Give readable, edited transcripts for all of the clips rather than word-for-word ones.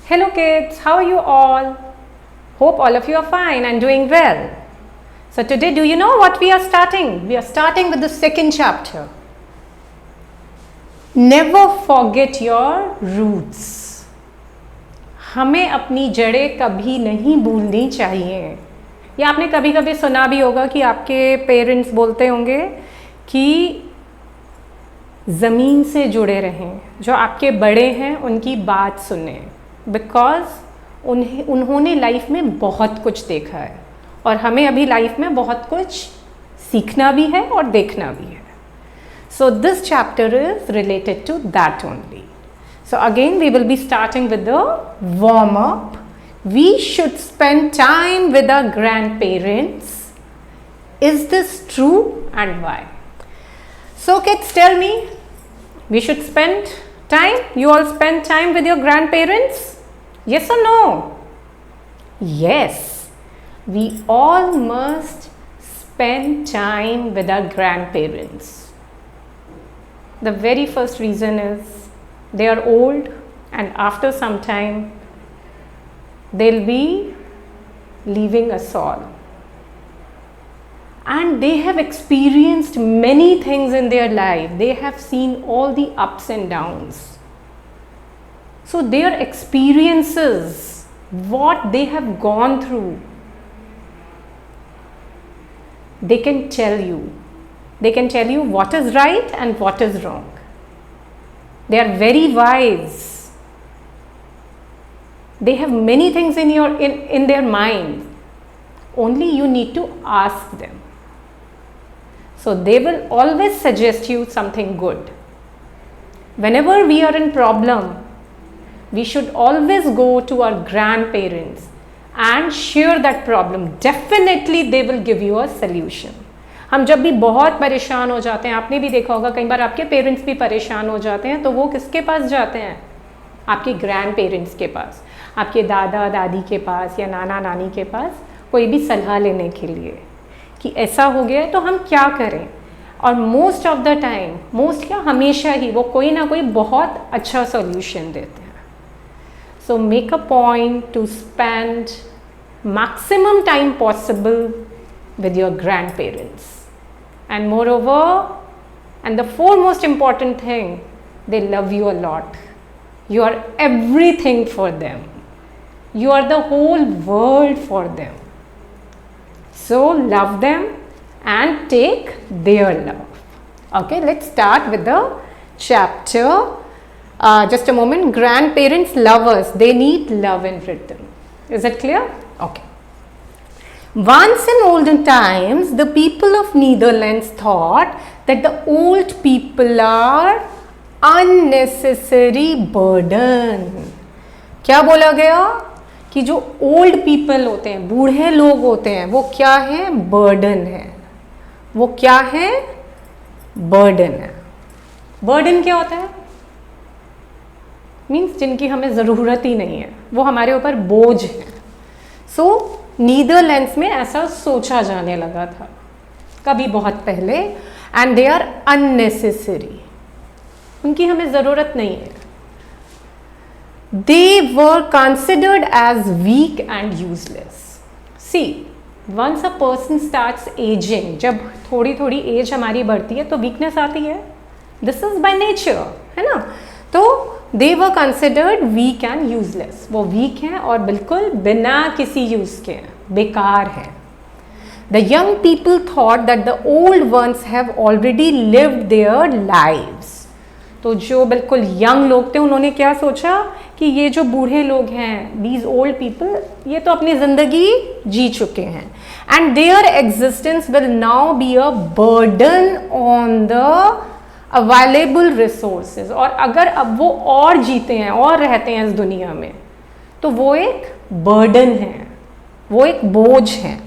Hello kids, how are you all? Hope all of you are fine and doing well. So today, do you know what we are starting? We are starting with the second chapter. Never forget your roots. हमें अपनी जड़ें कभी नहीं भूलनी चाहिए. या आपने कभी कभी सुना भी होगा कि आपके पेरेंट्स बोलते होंगे कि ज़मीन से जुड़े रहें, जो आपके बड़े हैं उनकी बात सुने, बिकॉज उन्होंने लाइफ में बहुत कुछ देखा है और हमें अभी लाइफ में बहुत कुछ सीखना भी है और देखना भी है. So this chapter is related to that only. So again we will be starting with the warm up. We should spend time with our grandparents. Is this true and why? So kids, tell me, we should spend time? You all spend time with your grandparents? Yes or no? Yes. We all must spend time with our grandparents. The very first reason is they are old and after some time they'll be leaving us all. And they have experienced many things in their life. They have seen all the ups and downs. So their experiences, what they have gone through, they can tell you. They can tell you what is right and what is wrong. They are very wise. They have many things in their mind. Only you need to ask them. So they will always suggest you something good. Whenever we are in problem, we should always go to our grandparents and share that problem. Definitely they will give you a solution. हम जब भी बहुत परेशान हो जाते हैं, आपने भी देखा होगा कई बार आपके पेरेंट्स भी परेशान हो जाते हैं, तो वो किसके पास जाते हैं? आपके ग्रैंड पेरेंट्स के पास, आपके दादा दादी के पास या नाना नानी के पास, कोई भी सलाह लेने के लिए कि ऐसा हो गया है तो हम क्या करें. और most of the time, most क्या, हमेशा ही वो कोई ना कोई बहुत अच्छा सोल्यूशन देते हैं. So make a point two spend maximum time possible with your grandparents. And moreover, and the foremost important thing, they love you a lot. You are everything for them. You are the whole world for them. So love them and take their love. Okay, let's start with the chapter. Just a moment. Grandparents love us. They need love in return. Is it clear? Okay. Once in olden times, the people of Netherlands thought that the old people are unnecessary burden. क्या बोला गया कि जो old people होते हैं, बूढ़े लोग होते हैं, वो क्या है? burden है. वो क्या है? burden है. burden क्या होता है? मीन्स जिनकी हमें ज़रूरत ही नहीं है, वो हमारे ऊपर बोझ है. सो नीदरलैंड्स में ऐसा सोचा जाने लगा था कभी बहुत पहले. एंड दे आर अननेसेसरी, उनकी हमें ज़रूरत नहीं है. They were considered as weak and useless. See, once a person starts ageing, जब थोड़ी थोड़ी एज हमारी बढ़ती है तो वीकनेस आती है. दिस इज बाय नेचर, है ना. तो they were considered weak and useless. वो वीक हैं और बिल्कुल बिना किसी यूज़ के बेकार हैं. The young people thought that the old ones have already lived their lives. तो जो बिल्कुल यंग लोग थे, उन्होंने क्या सोचा कि ये जो बूढ़े लोग हैं, दीज ओल्ड पीपल, ये तो अपनी ज़िंदगी जी चुके हैं. And there existence will now be a burden on the available resources. और अगर अब वो और जीते हैं और रहते हैं इस दुनिया में, तो वो एक बर्डन है, वो एक बोझ है.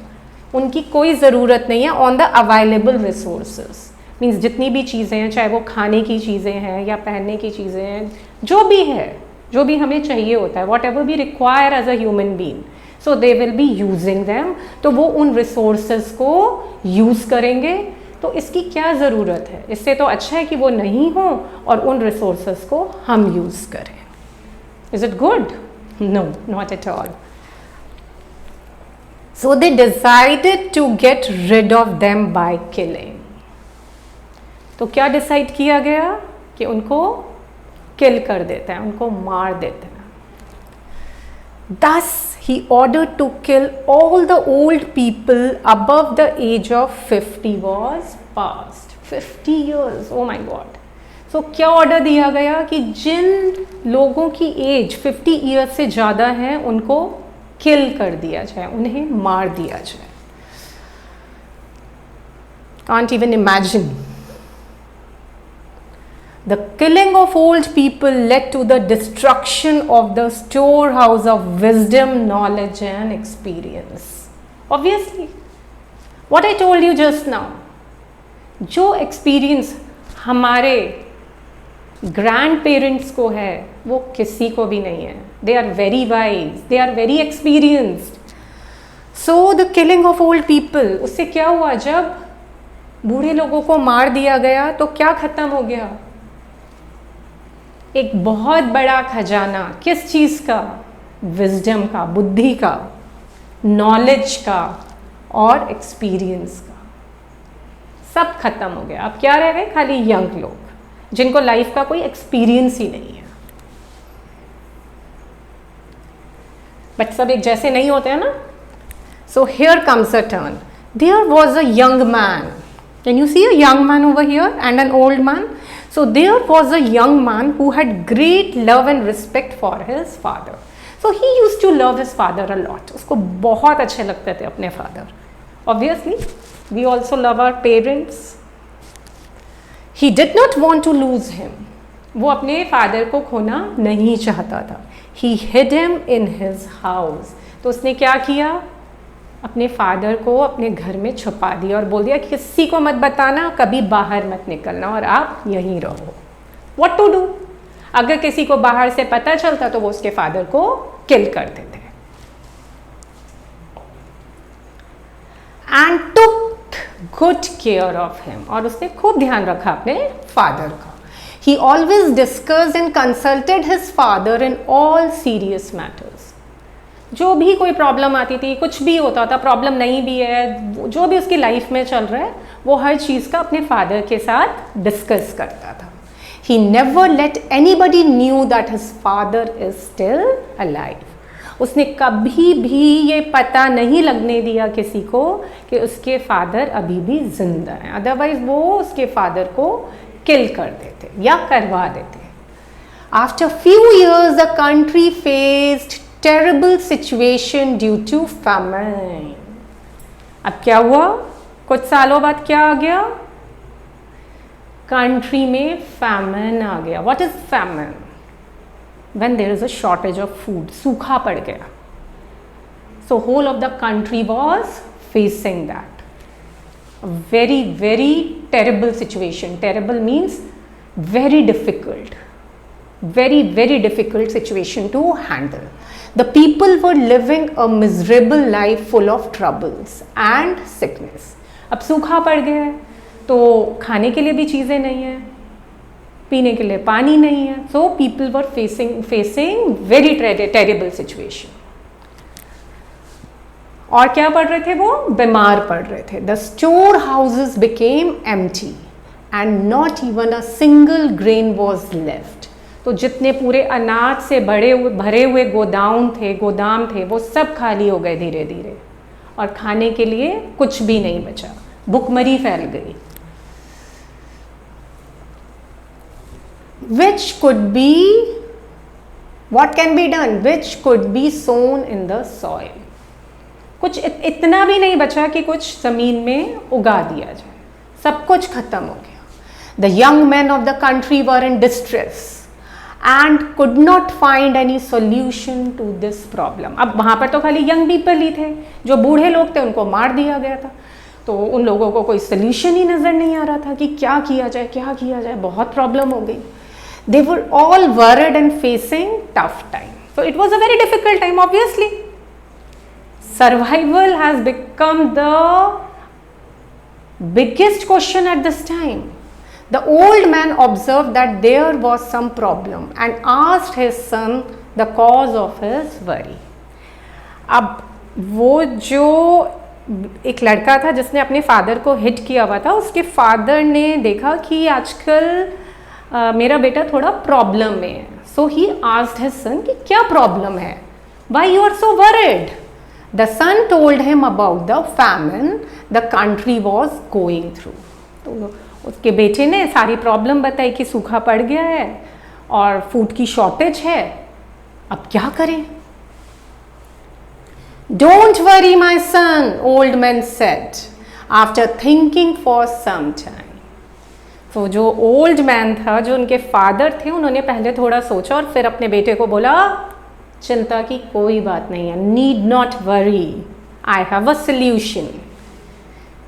उनकी कोई ज़रूरत नहीं है on the available resources. Means जितनी भी चीज़ें हैं, चाहे वो खाने की चीज़ें हैं या पहनने की चीज़ें हैं, जो भी है, जो भी हमें चाहिए होता है, whatever we require as a human being, so they will be using them. तो वो उन रिसोर्सेज को यूज़ करेंगे. तो इसकी क्या ज़रूरत है? इससे तो अच्छा है कि वो नहीं हो और उन रिसोर्सेज को हम यूज़ करें. Is it good? No, not at all. So they decided to get rid of them by killing. तो क्या डिसाइड किया गया कि उनको किल कर देते हैं, उनको मार देते हैं. Thus he ordered to kill all the old people above the age of 50 was passed. 50 years, oh my God. So क्या ऑर्डर दिया गया कि जिन लोगों की एज 50 ईयर्स से ज़्यादा है उनको किल कर दिया जाए, उन्हें मार दिया जाए. Can't even imagine. The killing of old people led to the destruction of the storehouse of wisdom, knowledge and experience. Obviously, what I told you just now, जो experience हमारे ग्रैंड पेरेंट्स को है वो किसी को भी नहीं है. They are very wise, they are very experienced. So the killing of old people, उससे क्या हुआ, जब बूढ़े लोगों को मार दिया गया तो क्या खत्म हो गया, एक बहुत बड़ा खजाना. किस चीज़ का, विजडम का, बुद्धि का, नॉलेज का और एक्सपीरियंस का, सब खत्म हो गया. अब क्या रह गए, खाली यंग लोग जिनको लाइफ का कोई एक्सपीरियंस ही नहीं है. बट सब एक जैसे नहीं होते हैं ना. So here comes a turn. There was a young man. Can you see a young man over here and an old man. So there was a young man who had great love and respect for his father. So he used to love his father a lot. उसको बहुत अच्छे लगते थे अपने father. Obviously we also love our parents. He did not want to lose him. वो अपने father को खोना नहीं चाहता था. He hid him in his house. तो उसने क्या किया, अपने फादर को अपने घर में छुपा दिया और बोल दिया कि किसी को मत बताना, कभी बाहर मत निकलना और आप यहीं रहो. What to do? अगर किसी को बाहर से पता चलता तो वो उसके फादर को किल कर देते. And took good care of him. और उसने खूब ध्यान रखा अपने फादर का. He always discussed and consulted his father in all serious matters. जो भी कोई प्रॉब्लम आती थी, कुछ भी होता था, प्रॉब्लम नहीं भी है, जो भी उसकी लाइफ में चल रहा है, वो हर चीज़ का अपने फादर के साथ डिस्कस करता था. He never let anybody knew that his father is still alive. उसने कभी भी ये पता नहीं लगने दिया किसी को कि उसके फादर अभी भी जिंदा हैं. अदरवाइज वो उसके फादर को किल कर देते या करवा देते. After few years the country faced terrible situation due to famine. अब क्या हुआ, कुछ सालों बाद क्या आ गया, कंट्री में फैमिन आ गया. What is famine? When there is a shortage of food, सूखा पड़ गया. So whole of the country was facing that. A very, very terrible situation. Terrible means very difficult. Very, very difficult situation to handle. The people were living a miserable life full of troubles and sickness. अब सूखा पड़ गया है तो खाने के लिए भी चीज़ें नहीं है, पीने के लिए पानी नहीं है. So people were facing very terrible situation. और क्या पढ़ रहे थे, वो बीमार पड़ रहे थे. The store houses became empty and not even a single grain was left. तो जितने पूरे अनाज से भरे हुए गोदाम थे वो सब खाली हो गए धीरे धीरे, और खाने के लिए कुछ भी नहीं बचा. भुखमरी फैल गई. Which could be, what can be done? Which could be sown in the soil. कुछ इतना भी नहीं बचा कि कुछ ज़मीन में उगा दिया जाए. सब कुछ खत्म हो गया. The young men of the country were in distress and could not find any solution to this problem. अब वहाँ पर तो खाली यंग पीपल ही थे. जो बूढ़े लोग थे उनको मार दिया गया था, तो उन लोगों को कोई सोल्यूशन ही नज़र नहीं आ रहा था कि क्या किया जाए. बहुत प्रॉब्लम हो गई. They were all worried and facing tough time. So it was a very difficult time, obviously. Survival has become the biggest question at this time. The old man observed that there was some problem and asked his son the cause of his worry. अब वो जो एक लड़का था जिसने अपने father को hit किया हुआ था, उसके फादर ने देखा कि आजकल मेरा बेटा थोड़ा प्रॉब्लम में है। सो ही आस्क्ड हिज सन कि क्या प्रॉब्लम है, why you are so worried. The son told him about the famine the country was going through. तो उसके बेटे ने सारी प्रॉब्लम बताई कि सूखा पड़ गया है और फूड की शॉर्टेज है, अब क्या करें। Don't worry, my son, old man said, after thinking for some time. तो जो ओल्ड मैन था, जो उनके फादर थे, उन्होंने पहले थोड़ा सोचा और फिर अपने बेटे को बोला, चिंता की कोई बात नहीं है, need not worry, I have a solution.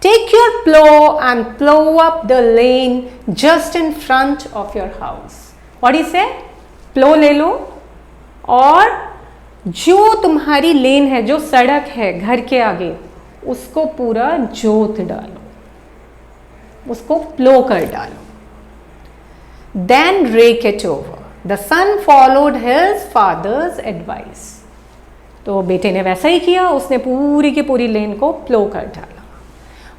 Take your plough and plough up the lane just in front of your house. What he say, plough ले लो और जो तुम्हारी लेन है, जो सड़क है घर के आगे, उसको पूरा जोत डालो, उसको प्लो कर डालो। Then rake it over. The son followed his father's advice. तो बेटे ने वैसा ही किया, उसने पूरी की पूरी लेन को प्लो कर डाला।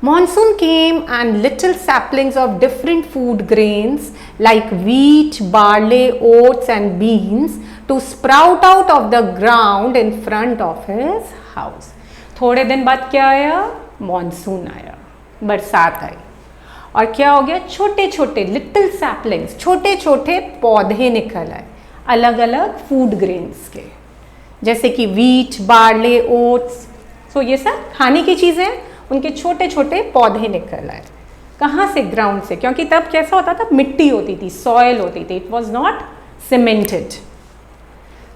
Monsoon came and little saplings of different food grains like wheat, barley, oats and beans to sprout out of the ground in front of his house. थोड़े दिन बाद क्या आया, मॉनसून आया, बरसात आई और क्या हो गया, छोटे छोटे लिटिल सैपलिंग्स, छोटे छोटे पौधे निकल आए अलग अलग फूड ग्रेन्स के, जैसे कि वीट, बार्ले, ओट्स। सो ये सब खाने की चीज़ें, उनके छोटे छोटे पौधे निकल आए। कहाँ से, ग्राउंड से, क्योंकि तब कैसा होता था, मिट्टी होती थी, सॉयल होती थी, इट वॉज नॉट सीमेंटेड।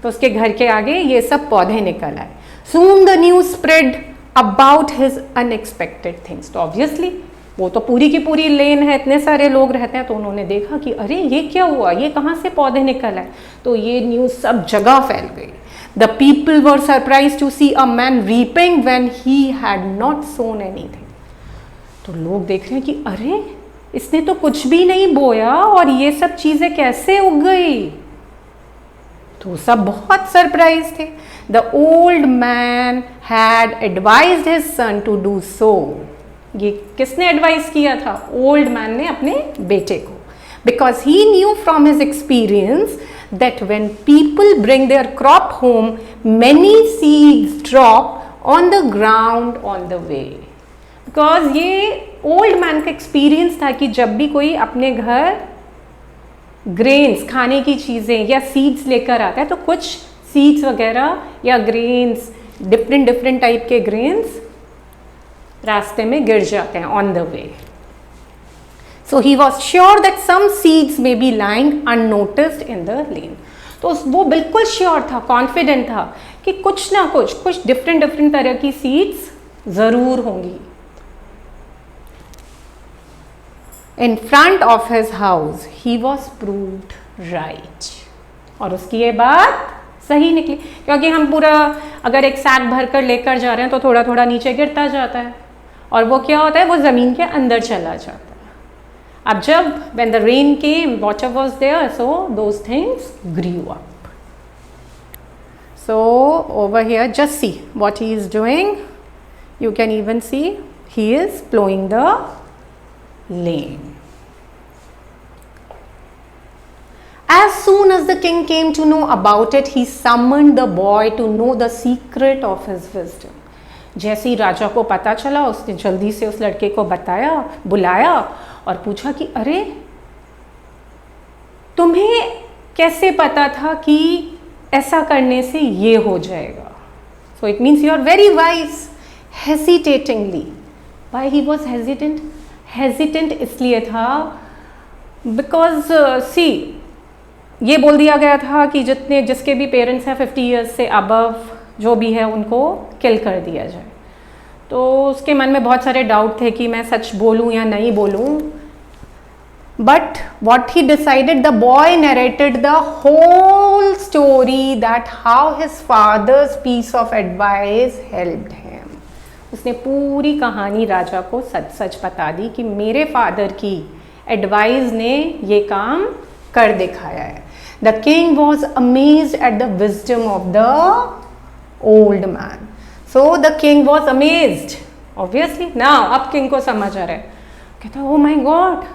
तो उसके घर के आगे ये सब पौधे निकल आए। Soon the news spread about his unexpected things. तो ऑब्वियसली वो तो पूरी की पूरी लेन है, इतने सारे लोग रहते हैं, तो उन्होंने देखा कि अरे ये क्या हुआ, ये कहाँ से पौधे निकल आए। तो ये न्यूज़ सब जगह फैल गई। The people were surprised to see a man reaping when he had not sown anything. तो लोग देख रहे हैं कि अरे इसने तो कुछ भी नहीं बोया और ये सब चीजें कैसे उग गई। तो सब बहुत सरप्राइज थे। The old man had advised his son to do so. ये किसने एडवाइस किया था, ओल्ड मैन ने अपने बेटे को। Because he knew from his experience that when people bring their crop home, many seeds drop on the ground on the way. Because ये old man का experience था कि जब भी कोई अपने घर grains, खाने की चीज़ें या seeds लेकर आता है, तो कुछ seeds वगैरह या grains, different type के grains रास्ते में गिर जाते हैं on the way. So he was sure that some seeds may be lying unnoticed in the lane. तो वो बिल्कुल श्योर था, कॉन्फिडेंट था कि कुछ ना कुछ डिफरेंट तरह की सीड्स जरूर होंगी। In front of his house, he was proved right. और उसकी ये बात सही निकली, क्योंकि हम पूरा अगर एक सैक भर कर लेकर जा रहे हैं तो थोड़ा थोड़ा नीचे गिरता जाता है और वो क्या होता है, वो ज़मीन के अंदर चला जाता है। अब जब when the rain came, water was there, so those things grew up. So over here, just see what he is doing. You can even see he is plowing the lane. As soon as the king came to know about it, he summoned the boy to know the secret of his wisdom. जैसे ही राजा को पता चला, उसने जल्दी से उस लड़के को बुलाया और पूछा कि अरे तुम्हें कैसे पता था कि ऐसा करने से ये हो जाएगा। So it means you are very wise. Hesitatingly, why he was hesitant, hesitant इसलिए था बिकॉज सी ये बोल दिया गया था कि जिसके भी पेरेंट्स हैं 50 ईयर्स से अबव जो भी है उनको किल कर दिया जाए। तो उसके मन में बहुत सारे डाउट थे कि मैं सच बोलूं या नहीं बोलूं। But what he decided, the boy narrated the whole story that how his father's piece of advice helped him. उसने पूरी कहानी राजा को सच सच बता दी कि मेरे फादर की एडवाइस ने ये काम कर दिखाया है। The king was amazed at the wisdom of the old man. So the king was amazed, obviously. Now अब king को समझ आ रहा है, कहता oh my god,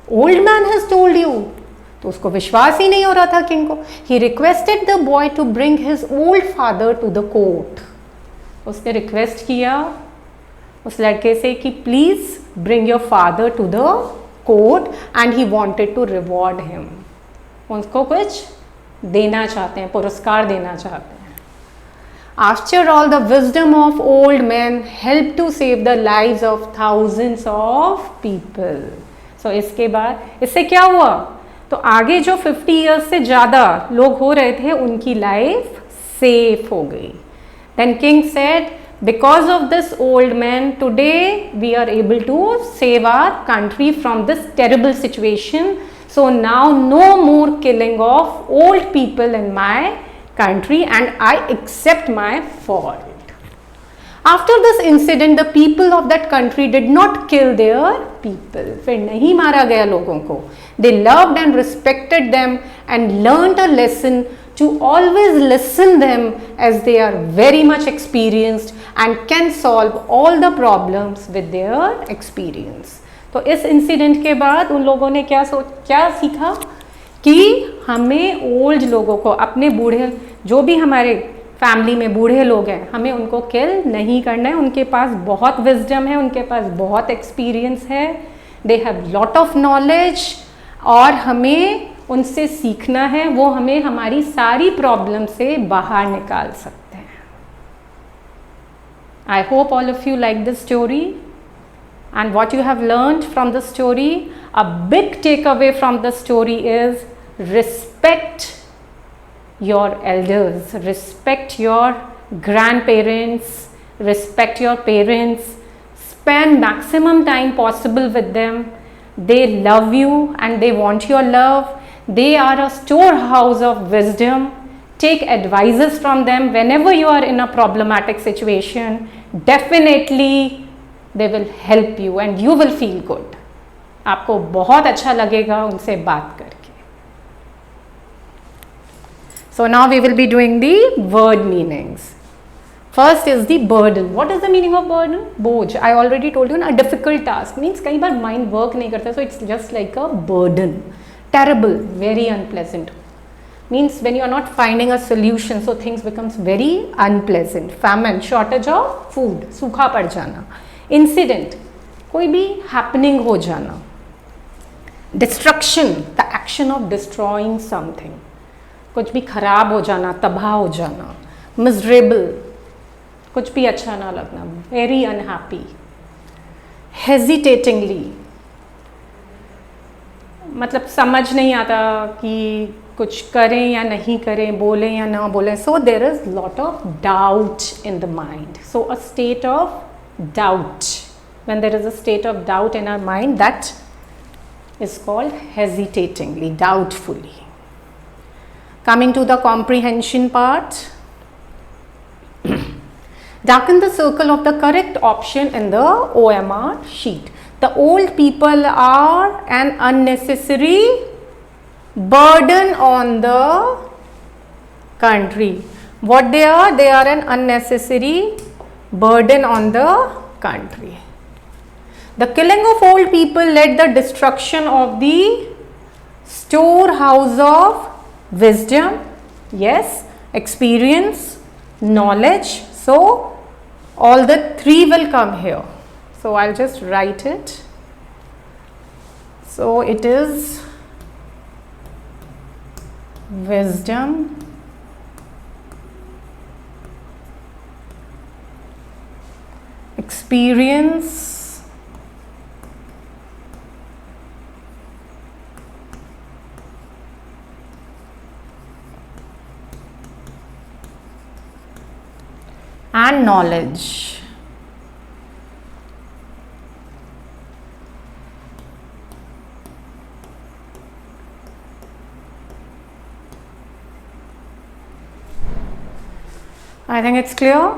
old man has told you. तो उसको विश्वास ही नहीं हो रहा था किंग को. He requested the boy to bring his old father to the court. उसने रिक्वेस्ट किया उस लड़के से कि please bring your father to the court and he wanted to reward him. उनको कुछ देना चाहते हैं, पुरस्कार देना चाहते हैं. After all, the wisdom of old men helped to save the lives of thousands of people. So इसके बाद इससे क्या हुआ, तो आगे जो 50 years से ज़्यादा लोग हो रहे थे उनकी लाइफ सेफ हो गई. Then king said, because of this old man, today we are able to save our country from this terrible situation. So now no more killing of old people in my country and I accept my fault. After this incident, the people of that country did not kill their people. फिर नहीं मारा गया लोगों को. They loved and respected them and learned a lesson to always listen them as they are very much experienced and can solve all the problems with their experience. तो इस incident के बाद उन लोगों ने क्या सीखा कि हमें ओल्ड लोगों को, अपने बूढ़े जो भी हमारे फैमिली में बूढ़े लोग हैं, हमें उनको किल नहीं करना है. उनके पास बहुत विजडम है, उनके पास बहुत एक्सपीरियंस है, they have lot of knowledge और हमें उनसे सीखना है. वो हमें हमारी सारी प्रॉब्लम से बाहर निकाल सकते हैं. I hope all of you like this story and what you have learned from the story. A big takeaway from the story is respect your elders, respect your grandparents, respect your parents, spend maximum time possible with them. They love you and they want your love. They are a storehouse of wisdom. Take advices from them whenever you are in a problematic situation. Definitely they will help you and you will feel good. आपको बहुत अच्छा लगेगा उनसे बात करके. So now we will be doing the word meanings. First is the burden. What is the meaning of burden? बोझ. I already told you, a difficult task means कई बार mind work नहीं करता, so it's just like a burden. Terrible, very unpleasant. Means when you are not finding a solution, so things becomes very unpleasant. Famine, shortage of food, सूखा पड़ जाना. Incident, कोई भी happening हो जाना. Destruction, the action of destroying something, कुछ भी खराब हो जाना, तबाह हो जाना. मिजरेबल, कुछ भी अच्छा ना लगना, वेरी अनहैप्पी. हेजिटेटिंगली, मतलब समझ नहीं आता कि कुछ करें या नहीं करें, बोलें या ना बोलें. So there is lot of doubt in the mind. So a state of doubt, when there is a state of doubt in our mind, that is called hesitatingly, doubtfully. Coming to the comprehension part, darken the circle of the correct option in the OMR sheet. The old people are an unnecessary burden on the country. What they are? They are an unnecessary burden on the country. The killing of old people led the destruction of the storehouse of wisdom. Yes, experience, knowledge. So all the three will come here. So I'll just write it. So it is wisdom, experience, and knowledge. I think it's clear.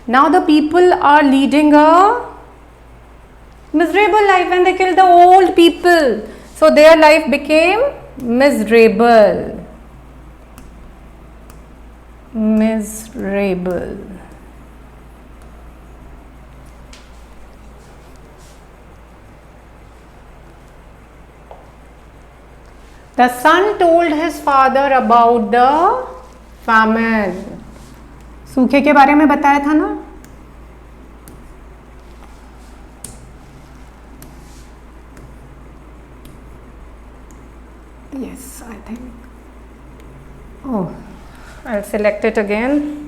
Now the people are leading a miserable life when they killed the old people. So their life became miserable. miserable. The son told his father about the famine. सूखे के बारे में बताया था ना. Yes, I think. Oh, I'll select it again.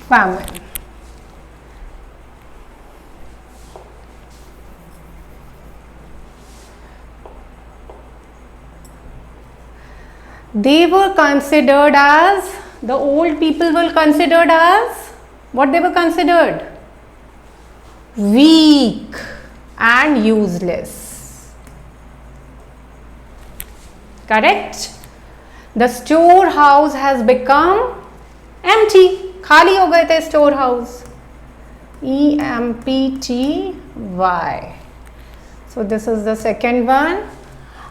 Famine. They were considered as, the old people were considered as, what they were considered? Weak and useless. Correct? The storehouse has become empty. खाली हो गए थे storehouse. EMPTY. So this is the second one.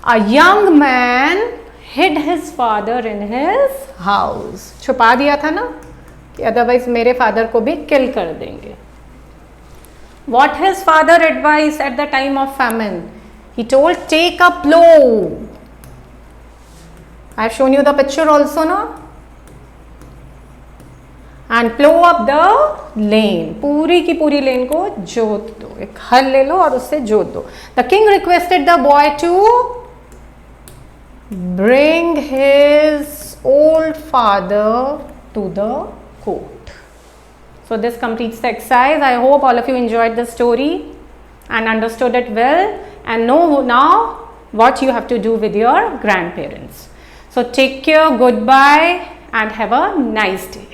A young man hid his father in his house. छुपा दिया था ना कि otherwise मेरे father को भी kill कर देंगे. What his father advised at the time of famine? He told, take a plow. I have shown you the picture also, no? And plow up the lane. पूरी की पूरी lane को जोत दो. एक हल ले लो और उससे जोत दो. The king requested the boy to bring his old father to the court. So this completes the exercise. I hope all of you enjoyed the story and understood it well and know now what you have to do with your grandparents. So take care, goodbye and have a nice day.